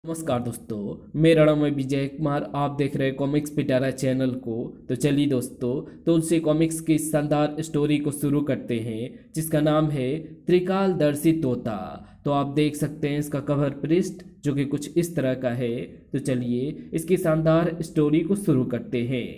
नमस्कार दोस्तों, मेरा नाम है विजय कुमार। आप देख रहे हैं कॉमिक्स पिटारा चैनल को। तो चलिए दोस्तों, तुलसी कॉमिक्स की शानदार स्टोरी को शुरू करते हैं, जिसका नाम है त्रिकालदर्शी तोता। तो आप देख सकते हैं इसका कवर पृष्ठ, जो कि कुछ इस तरह का है। तो चलिए इसकी शानदार स्टोरी को शुरू करते हैं।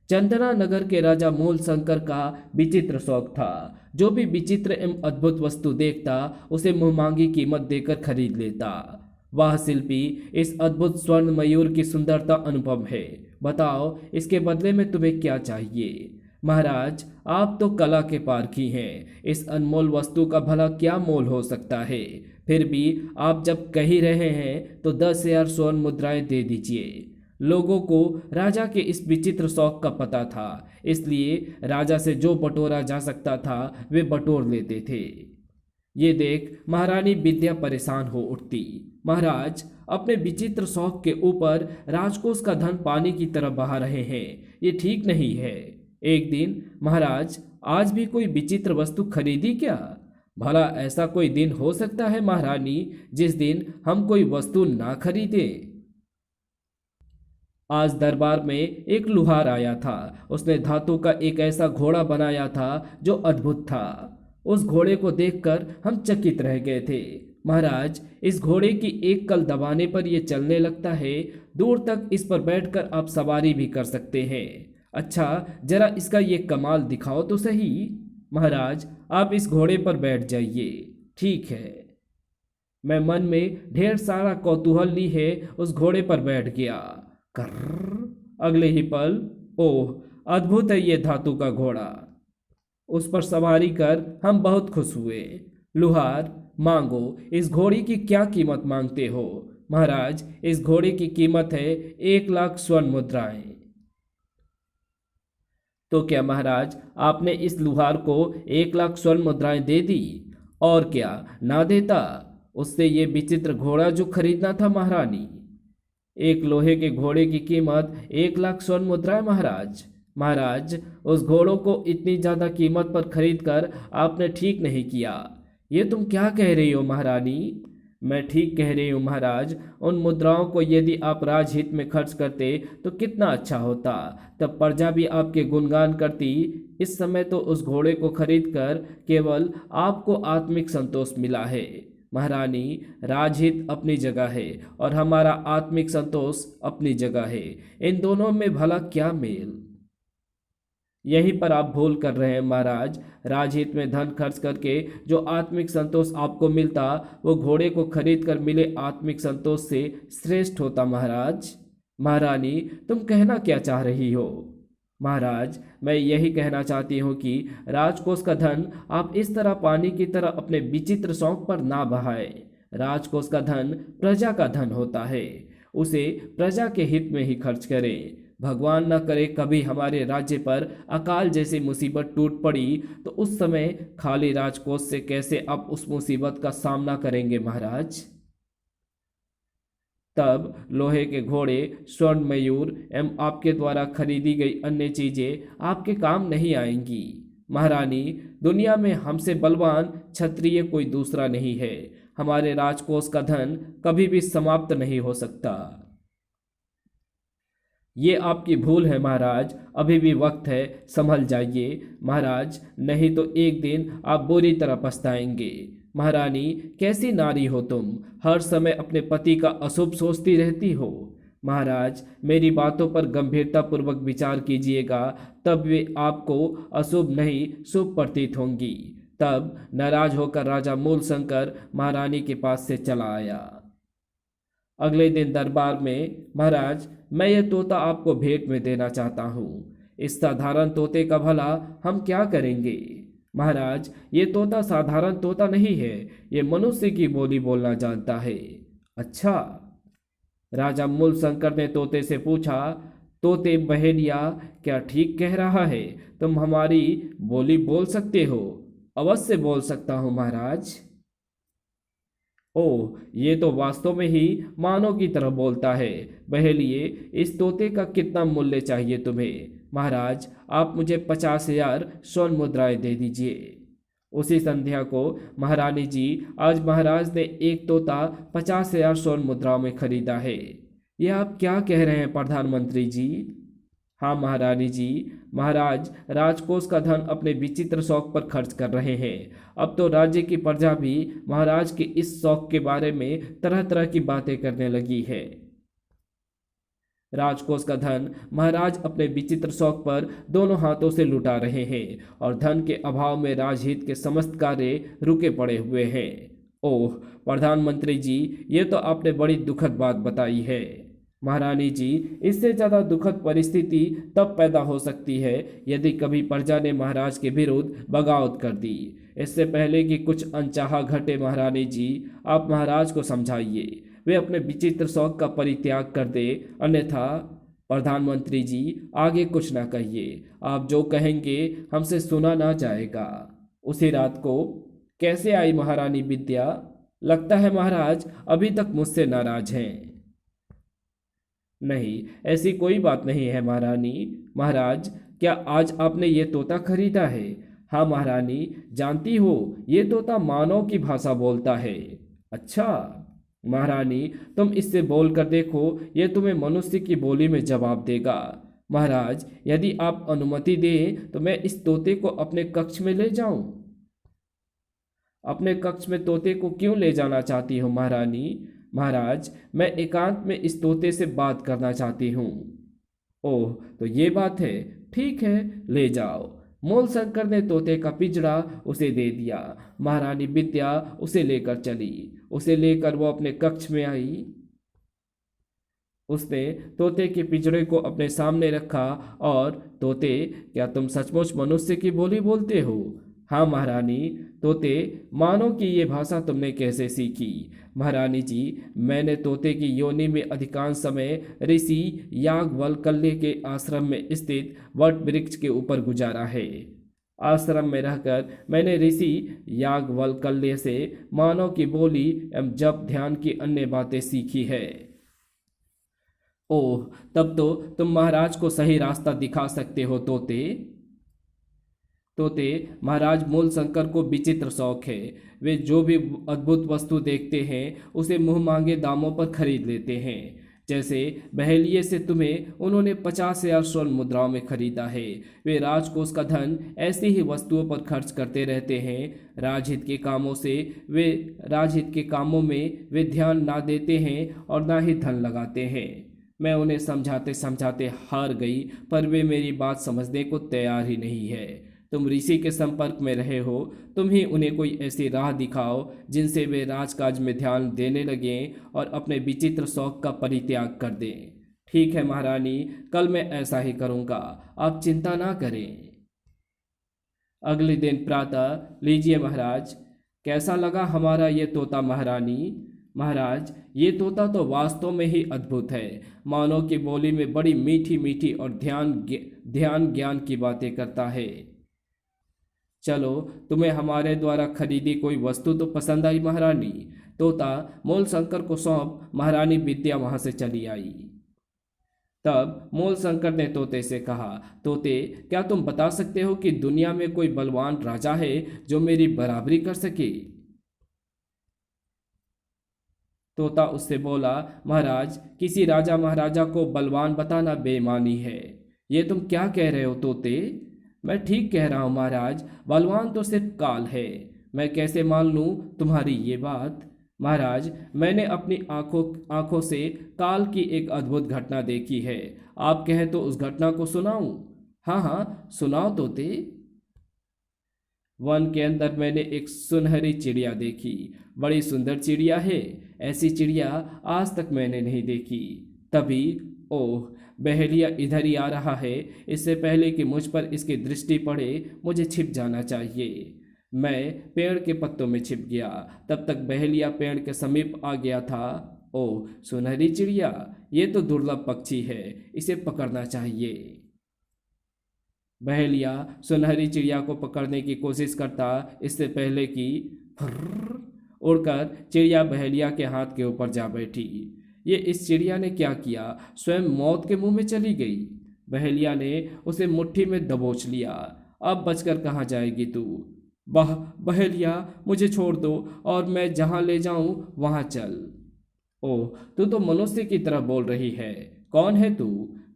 चंदना नगर के राजा मूल शंकर का विचित्र शौक था। जो भी विचित्र एवं अद्भुत वस्तु देखता, उसे मुंहमांगी कीमत देकर खरीद लेता। वाह शिल्पी, इस अद्भुत स्वर्ण मयूर की सुंदरता अनुपम है। बताओ, इसके बदले में तुम्हें क्या चाहिए? महाराज, आप तो कला के पारखी हैं। इस अनमोल वस्तु का भला क्या मोल हो सकता है? फिर भी आप जब कह ही रहे हैं तो 10,000 स्वर्ण मुद्राएं दे दीजिए। लोगों को राजा के इस विचित्र शौक का पता था, इसलिए राजा से जो बटोरा जा सकता था वे बटोर लेते थे। ये देख महारानी विद्या परेशान हो उठती। महाराज, अपने विचित्र शौक के ऊपर राजकोष का धन पानी की तरह बहा रहे हैं। ये ठीक नहीं है। एक दिन, महाराज, आज भी कोई विचित्र वस्तु खरीदी क्या? भला ऐसा कोई दिन हो सकता है महारानी, जिस दिन हम कोई वस्तु ना खरीदें? आज दरबार में एक लुहार आया था। उसने धातु का एक ऐसा घोड़ा बनाया था जो अद्भुत था। उस घोड़े को देखकर हम चकित रह गए थे। महाराज, इस घोड़े की एक कल दबाने पर यह चलने लगता है। दूर तक इस पर बैठकर आप सवारी भी कर सकते हैं। अच्छा, जरा इसका ये कमाल दिखाओ तो सही। महाराज, आप इस घोड़े पर बैठ जाइए। ठीक है। मैं मन में ढेर सारा कौतूहल लिए उस घोड़े पर बैठ गया। कर्र, अगले ही पल, ओह, अद्भुत है ये धातु का घोड़ा। उस पर सवारी कर हम बहुत खुश हुए। लुहार, मांगो, इस घोड़ी की क्या कीमत मांगते हो? महाराज, इस घोड़े की कीमत है 1,00,000 स्वर्ण मुद्राएं। तो क्या महाराज, आपने इस लुहार को 1,00,000 स्वर्ण मुद्राएं दे दी? और क्या ना देता? उससे ये विचित्र घोड़ा जो खरीदना था महारानी। एक लोहे के घोड़े की कीमत 1,00,000 स्वर्ण मुद्राएं महाराज। महाराज, उस घोड़ों को इतनी ज्यादा कीमत पर खरीद कर आपने ठीक नहीं किया। ये तुम क्या कह रही हो महारानी? मैं ठीक कह रही हूँ महाराज। उन मुद्राओं को यदि आप राजहित में खर्च करते तो कितना अच्छा होता। तब प्रजा भी आपके गुणगान करती। इस समय तो उस घोड़े को खरीद कर केवल आपको आत्मिक संतोष मिला है। महारानी, राजहित अपनी जगह है और हमारा आत्मिक संतोष अपनी जगह है। इन दोनों में भला क्या मेल? यहीं पर आप भूल कर रहे हैं महाराज। राजहित में धन खर्च करके जो आत्मिक संतोष आपको मिलता, वो घोड़े को खरीद कर मिले आत्मिक संतोष से श्रेष्ठ होता महाराज। महारानी, तुम कहना क्या चाह रही हो? महाराज, मैं यही कहना चाहती हूँ कि राजकोष का धन आप इस तरह पानी की तरह अपने विचित्र शौक पर ना बहाएं। राजकोष का धन प्रजा का धन होता है। उसे प्रजा के हित में ही खर्च करें। भगवान न करे कभी हमारे राज्य पर अकाल जैसी मुसीबत टूट पड़ी, तो उस समय खाली राजकोष से कैसे आप उस मुसीबत का सामना करेंगे महाराज? तब लोहे के घोड़े, स्वर्ण मयूर एवं आपके द्वारा खरीदी गई अन्य चीजें आपके काम नहीं आएंगी। महारानी, दुनिया में हमसे बलवान क्षत्रिय कोई दूसरा नहीं है। हमारे राजकोष का धन कभी भी समाप्त नहीं हो सकता। ये आपकी भूल है महाराज। अभी भी वक्त है, संभल जाइए महाराज, नहीं तो एक दिन आप बुरी तरह पछताएंगे। महारानी, कैसी नारी हो तुम, हर समय अपने पति का अशुभ सोचती रहती हो। महाराज, मेरी बातों पर गंभीरता पूर्वक विचार कीजिएगा, तब वे आपको अशुभ नहीं शुभ प्रतीत होंगी। तब नाराज होकर राजा मूलशंकर महारानी के पास से चला आया। अगले दिन दरबार में, महाराज, मैं ये तोता आपको भेंट में देना चाहता हूँ। इस साधारण तोते का भला हम क्या करेंगे? महाराज, ये तोता साधारण तोता नहीं है। ये मनुष्य की बोली बोलना जानता है। अच्छा? राजा मूल शंकर ने तोते से पूछा, तोते बहेलिया, क्या ठीक कह रहा है? तुम हमारी बोली बोल सकते हो? अवश्य बोल सकता हूँ महाराज। ओह, ये तो वास्तव में ही मानव की तरह बोलता है। बहेलिए, इस तोते का कितना मूल्य चाहिए तुम्हें? महाराज, आप मुझे 50,000 स्वर्ण मुद्राएं दे दीजिए। उसी संध्या को महारानी जी, आज महाराज ने एक तोता 50,000 स्वर्ण मुद्राओं में खरीदा है। ये आप क्या कह रहे हैं प्रधानमंत्री जी? हाँ महारानी जी, महाराज राजकोष का धन अपने विचित्र शौक पर खर्च कर रहे हैं। अब तो राज्य की प्रजा भी महाराज के इस शौक के बारे में तरह तरह की बातें करने लगी है। राजकोष का धन महाराज अपने विचित्र शौक पर दोनों हाथों से लुटा रहे हैं और धन के अभाव में राजहित के समस्त कार्य रुके पड़े हुए हैं। ओह प्रधानमंत्री जी, ये तो आपने बड़ी दुखद बात बताई है। महारानी जी, इससे ज़्यादा दुखद परिस्थिति तब पैदा हो सकती है यदि कभी प्रजा ने महाराज के विरुद्ध बगावत कर दी। इससे पहले कि कुछ अनचाहा घटे महारानी जी, आप महाराज को समझाइए वे अपने विचित्र शौक का परित्याग कर दे, अन्यथा प्रधानमंत्री जी आगे कुछ ना कहिए, आप जो कहेंगे हमसे सुना ना जाएगा। उसी रात को कैसे आई महारानी विद्या? लगता है महाराज अभी तक मुझसे नाराज हैं। नहीं, ऐसी कोई बात नहीं है महारानी। महाराज, क्या आज आपने ये तोता खरीदा है? हाँ महारानी, जानती हो ये तोता मानव की भाषा बोलता है। अच्छा महारानी, तुम इससे बोल कर देखो, ये तुम्हें मनुष्य की बोली में जवाब देगा। महाराज, यदि आप अनुमति दें तो मैं इस तोते को अपने कक्ष में ले जाऊं। अपने कक्ष में तोते को क्यों ले जाना चाहती हो महारानी? महाराज, मैं एकांत में इस तोते से बात करना चाहती हूँ। ओह, तो ये बात है। ठीक है, ले जाओ। मूल शंकर ने तोते का पिंजरा उसे दे दिया। महारानी विद्या उसे लेकर चली। उसे लेकर वो अपने कक्ष में आई। उसने तोते के पिंजरे को अपने सामने रखा और तोते, क्या तुम सचमुच मनुष्य की बोली बोलते हो? हाँ महारानी। तोते, मानो कि ये भाषा तुमने कैसे सीखी? महारानी जी, मैंने तोते की योनि में अधिकांश समय ऋषि याज्ञवल्क्य के आश्रम में स्थित वट वृक्ष के ऊपर गुजारा है। आश्रम में रहकर मैंने ऋषि याज्ञवल्क्य से मानव की बोली एवं जप ध्यान की अन्य बातें सीखी है। ओह, तब तो तुम महाराज को सही रास्ता दिखा सकते हो तोते। तोते, महाराज मूल शंकर को विचित्र शौक है। वे जो भी अद्भुत वस्तु देखते हैं उसे मुंह मांगे दामों पर खरीद लेते हैं। जैसे बहेलिए से तुम्हें उन्होंने 50,000 स्वर्ण मुद्राओं में खरीदा है। वे राजकोष का धन ऐसी ही वस्तुओं पर खर्च करते रहते हैं। राजहित के कामों में वे ध्यान ना देते हैं और ना ही धन लगाते हैं। मैं उन्हें समझाते समझाते हार गई, पर वे मेरी बात समझने को तैयार ही नहीं है। तुम ऋषि के संपर्क में रहे हो, तुम ही उन्हें कोई ऐसी राह दिखाओ जिनसे वे राजकाज में ध्यान देने लगें और अपने विचित्र शौक का परित्याग कर दें। ठीक है महारानी, कल मैं ऐसा ही करूँगा, आप चिंता ना करें। अगले दिन प्रातः, लीजिए महाराज, कैसा लगा हमारा ये तोता महारानी? महाराज, ये तोता तो वास्तव में ही अद्भुत है। मानव की बोली में बड़ी मीठी मीठी और ध्यान ज्ञान की बातें करता है। चलो, तुम्हें हमारे द्वारा खरीदी कोई वस्तु तो पसंद आई महारानी? तोता मूल शंकर को सौंप महारानी विद्या वहां से चली आई। तब मूल शंकर ने तोते से कहा, तोते, क्या तुम बता सकते हो कि दुनिया में कोई बलवान राजा है जो मेरी बराबरी कर सके? तोता उससे बोला, महाराज, किसी राजा महाराजा को बलवान बताना बेईमानी है। ये तुम क्या कह रहे हो तोते? मैं ठीक कह रहा हूँ महाराज, बलवान तो सिर्फ काल है। मैं कैसे मान लूँ तुम्हारी ये बात? महाराज, मैंने अपनी आंखों से काल की एक अद्भुत घटना देखी है। आप कहें तो उस घटना को सुनाऊं? हाँ हाँ, सुनाओ तोते। वन के अंदर मैंने एक सुनहरी चिड़िया देखी। बड़ी सुंदर चिड़िया है। ऐसी चिड़िया आज तक मैंने नहीं देखी। तभी, ओह, बहेलिया इधर ही आ रहा है। इससे पहले कि मुझ पर इसकी दृष्टि पड़े मुझे छिप जाना चाहिए। मैं पेड़ के पत्तों में छिप गया। तब तक बहेलिया पेड़ के समीप आ गया था। ओह, सुनहरी चिड़िया, ये तो दुर्लभ पक्षी है, इसे पकड़ना चाहिए। बहेलिया सुनहरी चिड़िया को पकड़ने की कोशिश करता, इससे पहले कि फर्र उड़कर चिड़िया बहेलिया के हाथ के ऊपर जा बैठी। ये इस चिड़िया ने क्या किया? स्वयं मौत के मुंह में चली गई। बहेलिया ने उसे मुट्ठी में दबोच लिया। अब बचकर कहाँ जाएगी तू? बहेलिया, मुझे छोड़ दो और मैं जहाँ ले जाऊं वहाँ चल। ओह, तू तो मनुष्य की तरह बोल रही है। कौन है तू?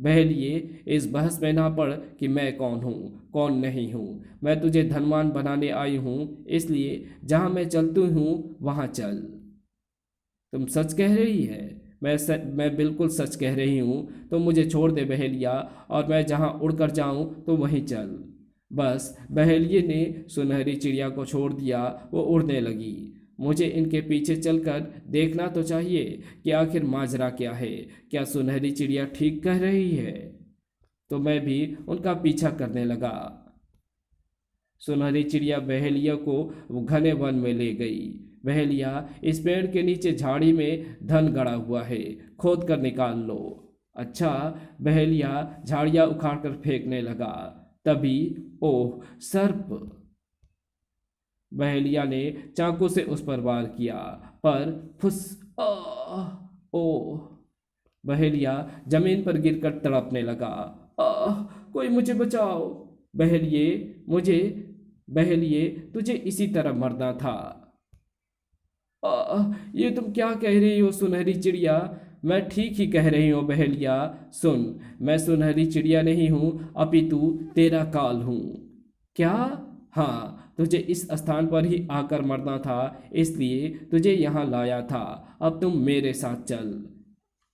बहलिए, इस बहस में ना पड़ कि मैं कौन हूँ कौन नहीं हूँ। मैं तुझे धनवान बनाने आई हूँ, इसलिए जहाँ मैं चलती हूँ वहाँ चल। तुम सच कह रही है? मैं बिल्कुल सच कह रही हूँ। तो मुझे छोड़ दे बहेलिया, और मैं जहाँ उड़कर जाऊँ तो वहीं चल। बस बहेलिए ने सुनहरी चिड़िया को छोड़ दिया। वो उड़ने लगी। मुझे इनके पीछे चलकर देखना तो चाहिए कि आखिर माजरा क्या है। क्या सुनहरी चिड़िया ठीक कह रही है? तो मैं भी उनका पीछा करने लगा। सुनहरी चिड़िया बहेलिया को घने वन में ले गई। बहेलिया, इस पेड़ के नीचे झाड़ी में धन गड़ा हुआ है, खोद कर निकाल लो। अच्छा। बहेलिया झाड़ियाँ उखाड़ कर फेंकने लगा। तभी, ओह, सर्प! बहेलिया ने चाकू से उस पर वार किया, पर फुस! ओह! बहेलिया जमीन पर गिरकर तड़पने लगा। आह! कोई मुझे बचाओ! बहेलिए, मुझे बहेलिए, तुझे इसी तरह मरना था। ये तुम क्या कह रही हो सुनहरी चिड़िया? मैं ठीक ही कह रही हूँ बहेलिया। सुन, मैं सुनहरी चिड़िया नहीं हूँ, अपितु तेरा काल हूँ। क्या? हाँ, तुझे इस स्थान पर ही आकर मरना था, इसलिए तुझे यहाँ लाया था। अब तुम मेरे साथ चल।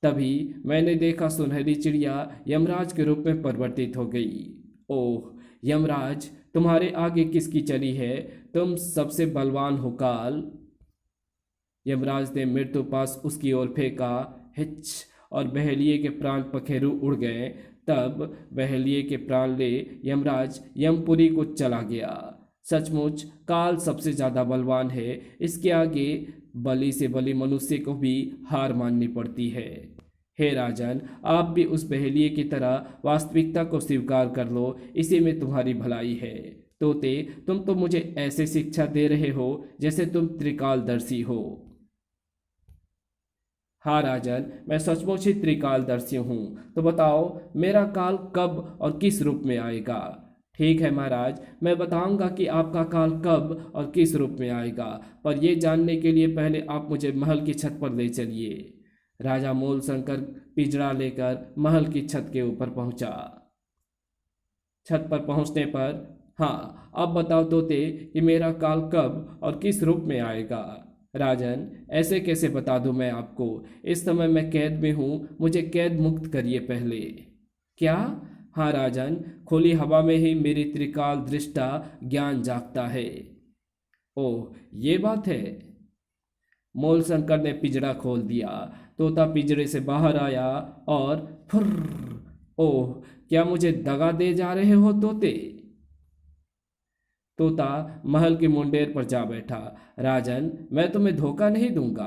तभी मैंने देखा सुनहरी चिड़िया यमराज के रूप में परिवर्तित हो गई। ओह यमराज, तुम्हारे आगे किसकी चली है? तुम सबसे बलवान हो काल। यमराज ने मृत्यु पास उसकी ओर फेंका। हिच! और बहेलिए के प्राण पखेरु उड़ गए। तब बहेलिए के प्राण ले यमराज यमपुरी को चला गया। सचमुच काल सबसे ज्यादा बलवान है। इसके आगे बलि से बलि मनुष्य को भी हार माननी पड़ती है। हे राजन, आप भी उस बहेलिए की तरह वास्तविकता को स्वीकार कर लो, इसी में तुम्हारी भलाई है। तोते, तुम तो मुझे ऐसे शिक्षा दे रहे हो जैसे तुम त्रिकालदर्शी हो। हाँ राजन, मैं सचमुच ही त्रिकालदर्शी हूँ। तो बताओ, मेरा काल कब और किस रूप में आएगा? ठीक है महाराज, मैं बताऊंगा कि आपका काल कब और किस रूप में आएगा, पर यह जानने के लिए पहले आप मुझे महल की छत पर ले चलिए। राजा मूल शंकर पिंजरा लेकर महल की छत के ऊपर पहुंचा। छत पर पहुंचने पर, हाँ, अब बताओ तोते कि मेरा काल कब और किस रूप में आएगा? राजन, ऐसे कैसे बता दूं मैं आपको? इस समय मैं कैद में हूँ, मुझे कैद मुक्त करिए पहले। क्या? हाँ राजन, खुली हवा में ही मेरी त्रिकाल दृष्टा ज्ञान जागता है। ओह, ये बात है। मूल शंकर ने पिंजरा खोल दिया। तोता पिंजरे से बाहर आया और फुर्र! ओह, क्या मुझे दगा दे जा रहे हो तोते? तोता महल के मुंडेर पर जा बैठा। राजन, मैं तुम्हें धोखा नहीं दूंगा।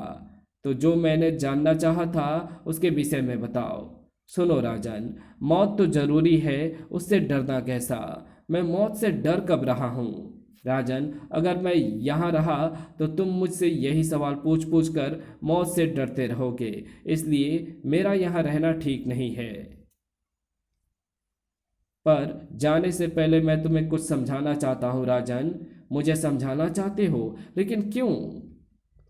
तो जो मैंने जानना चाहा था उसके विषय में बताओ। सुनो राजन, मौत तो जरूरी है, उससे डरना कैसा? मैं मौत से डर कब रहा हूँ? राजन, अगर मैं यहाँ रहा तो तुम मुझसे यही सवाल पूछ पूछ कर मौत से डरते रहोगे, इसलिए मेरा यहाँ रहना ठीक नहीं है। पर जाने से पहले मैं तुम्हें कुछ समझाना चाहता हूँ राजन। मुझे समझाना चाहते हो, लेकिन क्यों?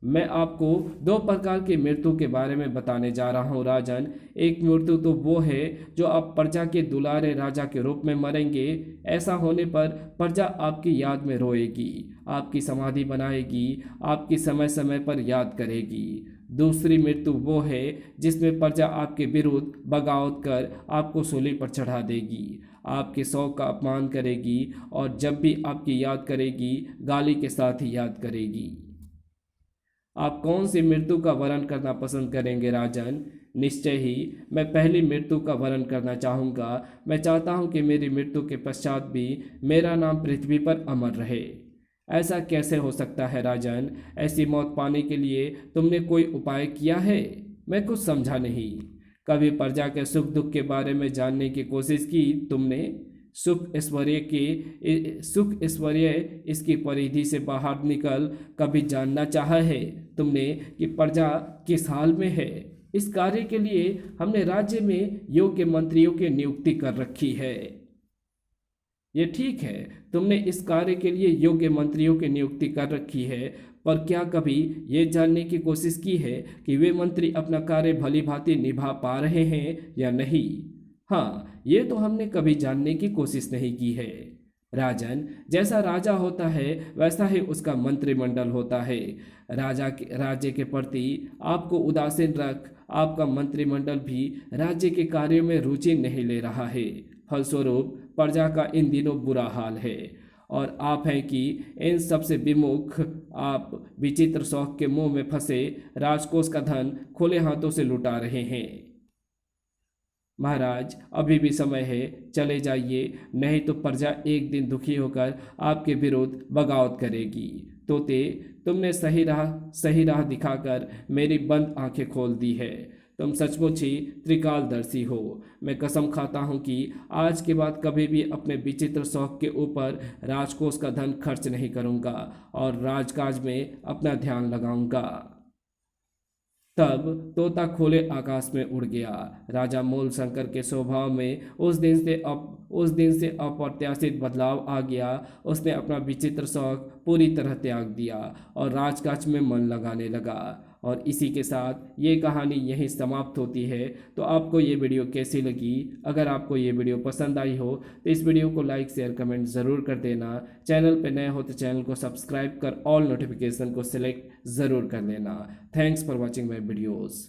मैं आपको दो प्रकार की मृत्यु के बारे में बताने जा रहा हूँ राजन। एक मृत्यु तो वो है जो आप प्रजा के दुलारे राजा के रूप में मरेंगे। ऐसा होने पर प्रजा आपकी याद में रोएगी, आपकी समाधि बनाएगी, आपकी समय समय पर याद करेगी। दूसरी मृत्यु वो है जिसमें प्रजा आपके विरुद्ध बगावत कर आपको सूली पर चढ़ा देगी, आपके शौक का अपमान करेगी, और जब भी आपकी याद करेगी गाली के साथ ही याद करेगी। आप कौन सी मृत्यु का वर्ण करना पसंद करेंगे राजन? निश्चय ही मैं पहली मृत्यु का वर्ण करना चाहूँगा। मैं चाहता हूँ कि मेरी मृत्यु के पश्चात भी मेरा नाम पृथ्वी पर अमर रहे। ऐसा कैसे हो सकता है राजन? ऐसी मौत पाने के लिए तुमने कोई उपाय किया है? मैं कुछ समझा नहीं। कभी प्रजा के सुख दुख के बारे में जानने की कोशिश की तुमने? सुख ऐश्वर्य इसकी परिधि से बाहर निकल कभी जानना चाहा है तुमने कि प्रजा किस हाल में है? इस कार्य के लिए हमने राज्य में योग्य मंत्रियों की नियुक्ति कर रखी है। ये ठीक है, तुमने इस कार्य के लिए योग्य मंत्रियों की नियुक्ति कर रखी है, पर क्या कभी ये जानने की कोशिश की है कि वे मंत्री अपना कार्य भली भांति निभा पा रहे हैं या नहीं? हाँ, ये तो हमने कभी जानने की कोशिश नहीं की है। राजन, जैसा राजा होता है वैसा ही उसका मंत्रिमंडल होता है। राज्य के प्रति आपको उदासीन रख आपका मंत्रिमंडल भी राज्य के कार्यों में रुचि नहीं ले रहा है। फलस्वरूप प्रजा का इन दिनों बुरा हाल है और आप हैं कि इन सबसे विमुख आप विचित्र शौक के मुंह में फंसे राजकोष का धन खुले हाथों से लुटा रहे हैं। महाराज, अभी भी समय है, चले जाइए, नहीं तो प्रजा एक दिन दुखी होकर आपके विरुद्ध बगावत करेगी। तोते, तुमने सही राह दिखाकर मेरी बंद आंखें खोल दी है। तुम सचमुच ही त्रिकालदर्शी हो। मैं कसम खाता हूँ कि आज के बाद कभी भी अपने विचित्र शौक के ऊपर राजकोष का धन खर्च नहीं करूँगा और राजकाज में अपना ध्यान लगाऊंगा। तब तोता खुले आकाश में उड़ गया। राजा मूल शंकर के स्वभाव में उस दिन से अप्रत्याशित बदलाव आ गया। उसने अपना विचित्र शौक पूरी तरह त्याग दिया और राजकाज में मन लगाने लगा। और इसी के साथ ये कहानी यहीं समाप्त होती है। तो आपको ये वीडियो कैसी लगी? अगर आपको ये वीडियो पसंद आई हो तो इस वीडियो को लाइक शेयर कमेंट ज़रूर कर देना। चैनल पे नए हो तो चैनल को सब्सक्राइब कर ऑल नोटिफिकेशन को सिलेक्ट ज़रूर कर लेना। Thanks for watching my videos.